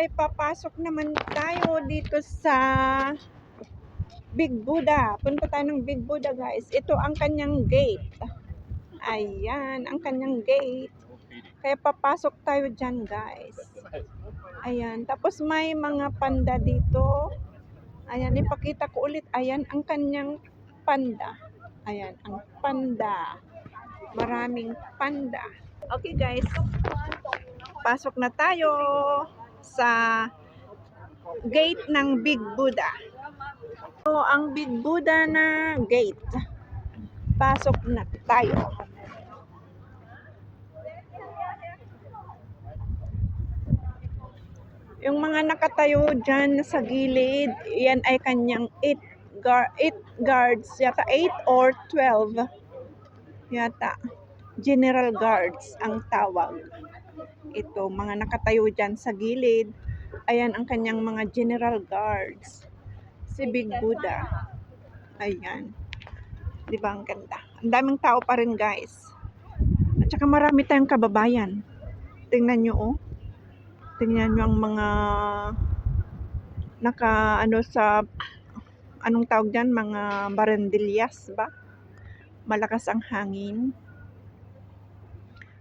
ay papasok naman tayo dito sa Big Buddha. Punta tayo ng Big Buddha, guys. Ito ang kanyang gate. Ayan, ang kanyang gate. Kaya papasok tayo dyan, guys. Ayan, tapos may mga panda dito. Ayan, ipakita ko ulit. Ayan, ang kanyang panda. Ayan, ang panda. Maraming panda. Okay, guys. Pasok na tayo sa gate ng Big Buddha. So, ang Big Buddha na gate. Pasok na tayo. Yung mga nakatayo dyan sa gilid, yan ay kanyang 8 guards, yata 8 or 12. Yata, general guards ang tawag. Ito, mga nakatayo dyan sa gilid, ayan ang kanyang mga general guards. Si Big Buddha. Ayan. Di ba ang ganda? Ang daming tao pa rin, guys. At saka marami tayong kababayan. Tingnan nyo, oh. Tingnan nyo ang mga sa anong tawag dyan? Mga barandillas ba? Malakas ang hangin.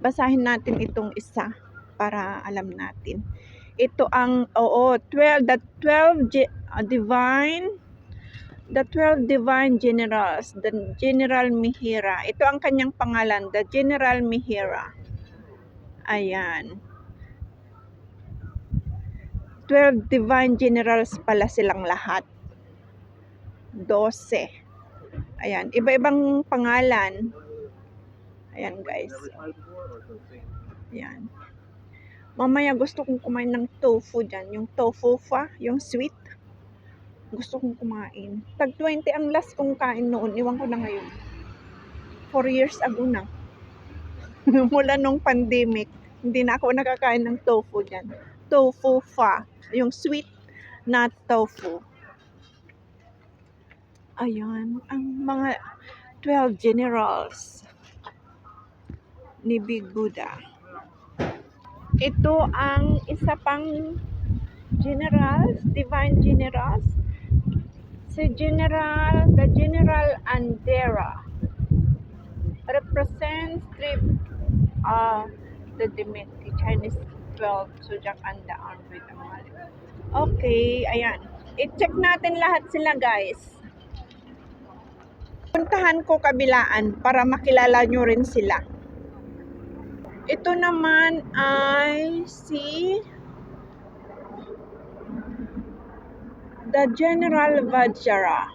Basahin natin itong isa para alam natin. Ito ang, the 12 divine generals, the General Mihira. Ito ang kanyang pangalan, the General Mihira. Ayan. 12 divine generals pala silang lahat. 12. Ayan, iba-ibang pangalan. Ayan, guys. Ayan. Mamaya gusto kong kumain ng tofu dyan. Yung tofu fa, yung sweet. Gusto kong kumain. Tag 20 ang last kong kain noon. Iwan ko na ngayon. 4 years ago na. Mula nung pandemic, hindi na ako nakakain ng tofu dyan. Tofu fa. Yung sweet na tofu. Ayan. Ang mga 12 generals ni Big Buddha. Ito ang isa pang generals, divine generals. Si the General Andera represents the Dimitri Chinese 12 zodiac and the armed with the Malik. Okay, ayan. I-check natin lahat sila, guys. Puntahan ko kabilaan para makilala nyo rin sila. Ito naman ay si the General Vajra.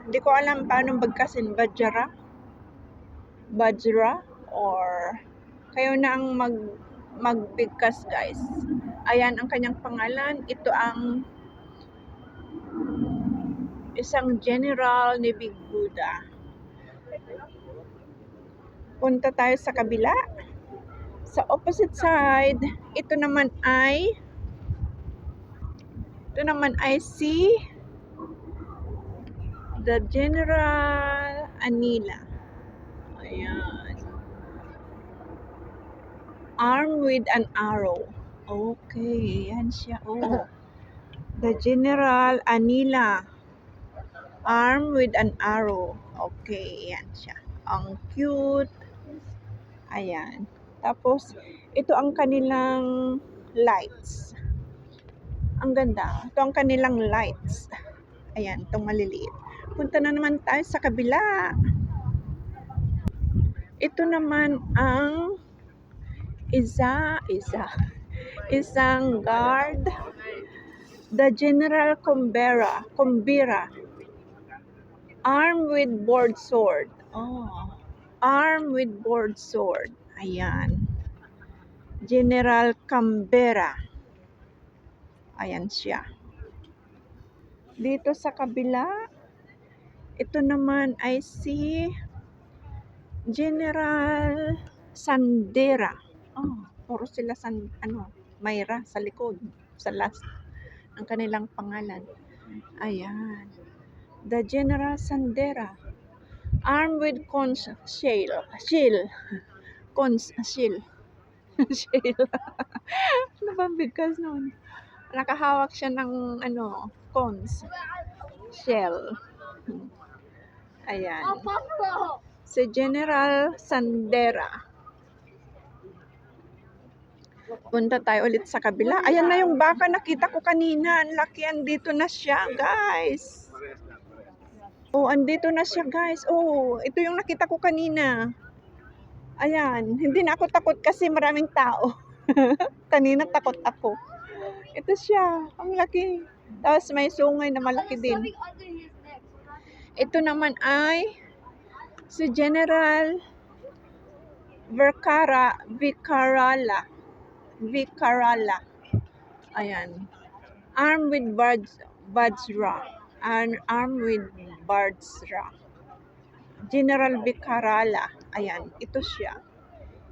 Hindi ko alam paano bagkasin. Vajra or kayo na ang magbigkas, guys. Ayan ang kanyang pangalan. Ito ang isang general ni Big Buddha. Punta tayo sa kabila. Sa opposite side, ito naman ay si the General Anila. Ayan. Armed with an arrow. Okay, yan siya. Oh. The General Anila. Armed with an arrow. Okay, yan siya. Ang cute. Ayan. Tapos, ito ang kanilang lights. Ang ganda. Ito ang kanilang lights. Ayan, itong maliliit. Punta na naman tayo sa kabila. Ito naman ang isang guard. The General Kumbira. Armed with board sword. Oh. Armed with board sword. Ayan. General Kumbira. Ayan siya. Dito sa kabila, ito naman ay si General Sandera. Oh, puro sila Mayra sa likod, sa last ng kanilang pangalan. Ayan. The General Sandera. Armed with shield. Shield. Ano ba ang bigkas noon? Nakahawak siya ng ano, cones, shell. Ayan. Si General Sandera. Punta tayo ulit sa kabila. Ayan na yung baka nakita ko kanina. Ang laki, andito na siya, guys. Oh, andito na siya, guys. Oh, ito yung nakita ko kanina. Ayan, hindi na ako takot kasi maraming tao. Kanina takot ako. Ito siya, ang laki. Tapos may sungay na malaki din. Ito naman ay si General Vicarala. Ayan. Armed with Bajra. Armed with Bajra. General Vicarala. Ayan, ito siya.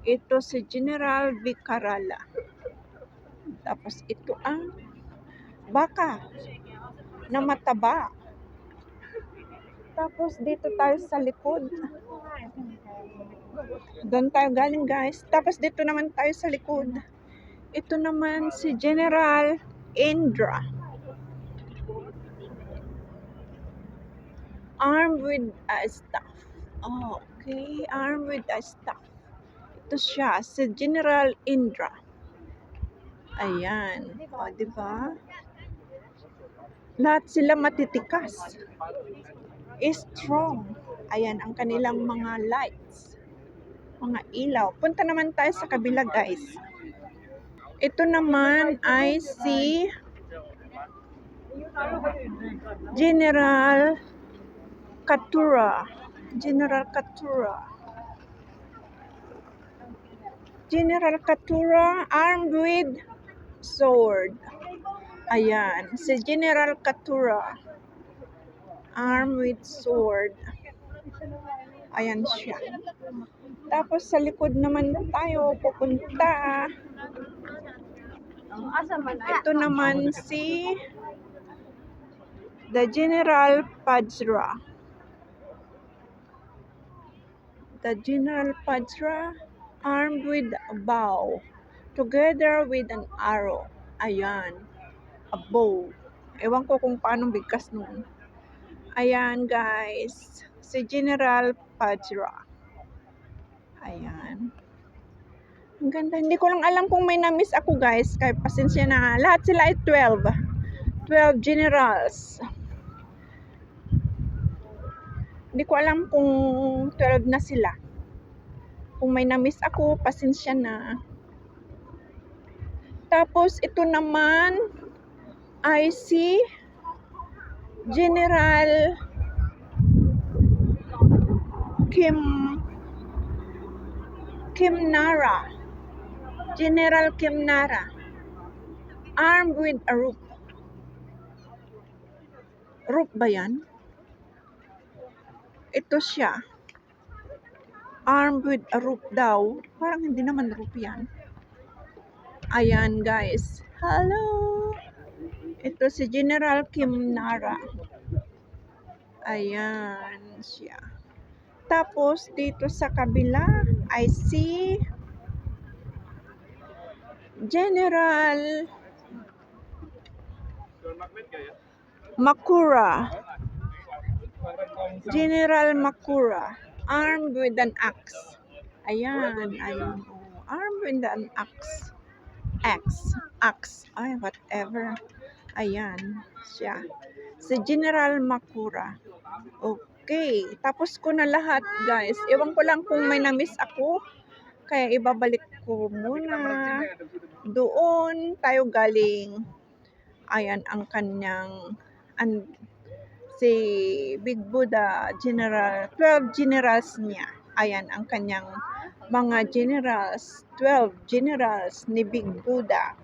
Ito si General Vicarala. Tapos ito ang baka na mataba. Tapos dito tayo sa likod. Doon tayo galing, guys. Tapos dito naman tayo sa likod. Ito naman si General Indra. Armed with a staff. Oh, okay, armed with a staff. Ito siya, si General Indra. Ayan. O, diba? Lahat sila matitikas. Strong. Ayan, ang kanilang mga lights. Mga ilaw. Punta naman tayo sa kabila, guys. Ito naman ay si General Katura. General Katura. General Katura armed with sword. Ayan, si General Katura armed with sword. Ayan siya. Tapos sa likod naman tayo pupunta. Ito naman si the General Bajra. The General Bajra armed with a bow together with an arrow. Ayan, a bow. Ewan ko kung paano bigkas nun. Ayan, guys, si General Bajra. Ayan. Ang ganda. Hindi ko lang alam kung may na-miss ako, guys. Kaya pasensya na. Lahat sila ay 12. 12 generals. Hindi ko alam kung 12 na sila. Kung may na-miss ako, pasensya na. Tapos, ito naman ay si General Kimnara. General Kimnara. Armed with a rope. Rope ba yan? Ito siya. Armed with a rope daw. Parang hindi naman rope yan. Ayan, guys. Hello. Ito si General Kimnara. Ayan siya. Tapos, dito sa kabila ay si General Makura. General Makura. Armed with an axe. Ayan. Ayan. Oh, armed with an axe. Axe. Ay, whatever. Ayan. Siya. Si General Makura. Okay. Tapos ko na lahat, guys. Ewan ko lang kung may na-miss ako. Kaya ibabalik ko muna. Doon tayo galing. Ayan ang kanyang si Big Buddha General, 12 generals niya. Ayan ang kanyang mga generals, 12 generals ni Big Buddha.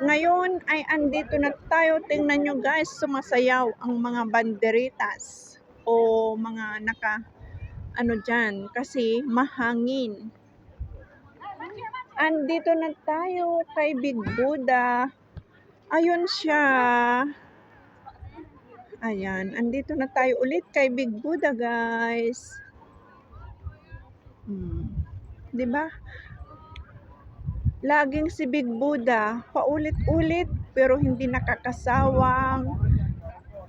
Ngayon ay andito na tayo. Tingnan nyo, guys, sumasayaw ang mga banderitas o mga dyan kasi mahangin. Andito na tayo kay Big Buddha. Ayun siya. Ayan, andito na tayo ulit kay Big Buddha, guys. Diba? Laging si Big Buddha, paulit-ulit pero hindi nakakasawang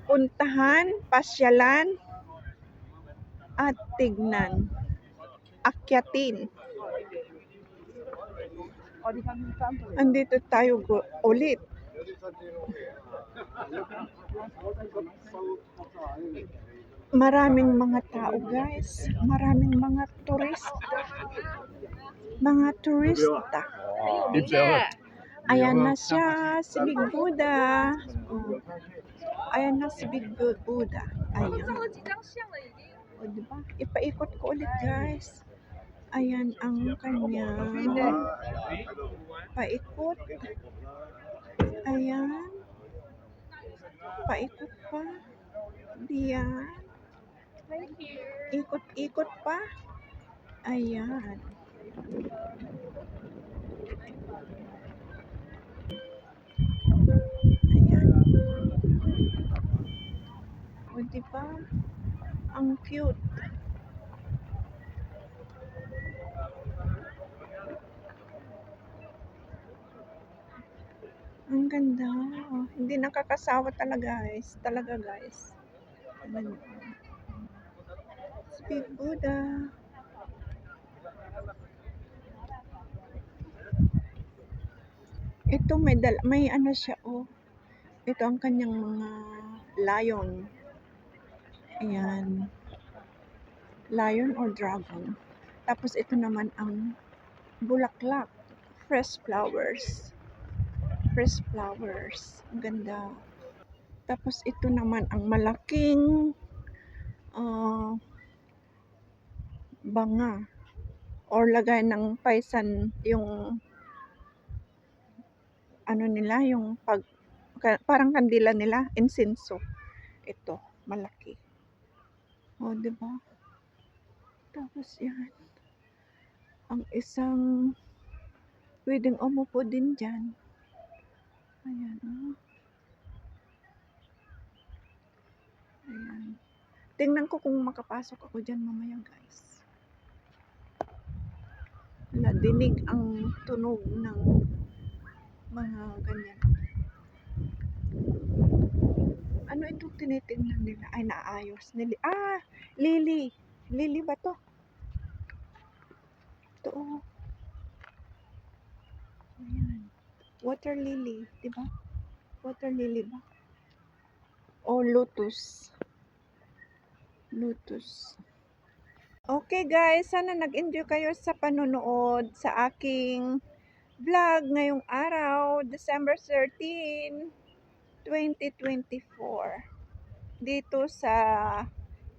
puntahan, pasyalan, at tignan, akyatin. Andito tayo ulit. Maraming mga tao, guys. Maraming mga turista. Mga turista. Ayan na siya, si Big Buddha. Oh. Ayan na si Big Buddha. Ayan. O, diba? Ipaikot ko ulit, guys. Ayan ang kanya. Paikot. Ayan. Paikot pa. Diyan. Ikot-ikot pa. Ayan. Ayan. O, diba? Ang cute. Ang ganda. Oh, hindi nakakasawa talaga, guys. Talaga, guys. Ayan. Si Big Buddha. Ito may ano siya, oh. Ito ang kanyang mga lion. Ayan. Lion or dragon. Tapos ito naman ang bulaklak. Fresh flowers. Fresh flowers. Ang ganda. Tapos ito naman ang malaking banga or lagay ng paisan, yung ano nila, yung parang kandila nila, insenso. Ito, malaki. O, diba? Tapos yan. Ang isang pwedeng umupo din dyan. Ayan, oh. Ayan. Tingnan ko kung makapasok ako dyan mamaya, guys. Wala, dinig ang tunog ng mga ganyan. Ano itong tinitingnan nila? Ay, naayos. Lily. Lily ba to? Ito, oh. Ayan. Water lily, diba? Water lily ba? O lotus. Lotus. Okay, guys, sana nag-enjoy kayo sa panonood sa aking vlog ngayong araw, December 13, 2024. Dito sa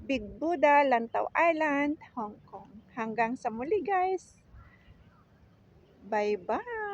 Big Buddha, Lantaw Island, Hong Kong. Hanggang sa muli, guys. Bye-bye.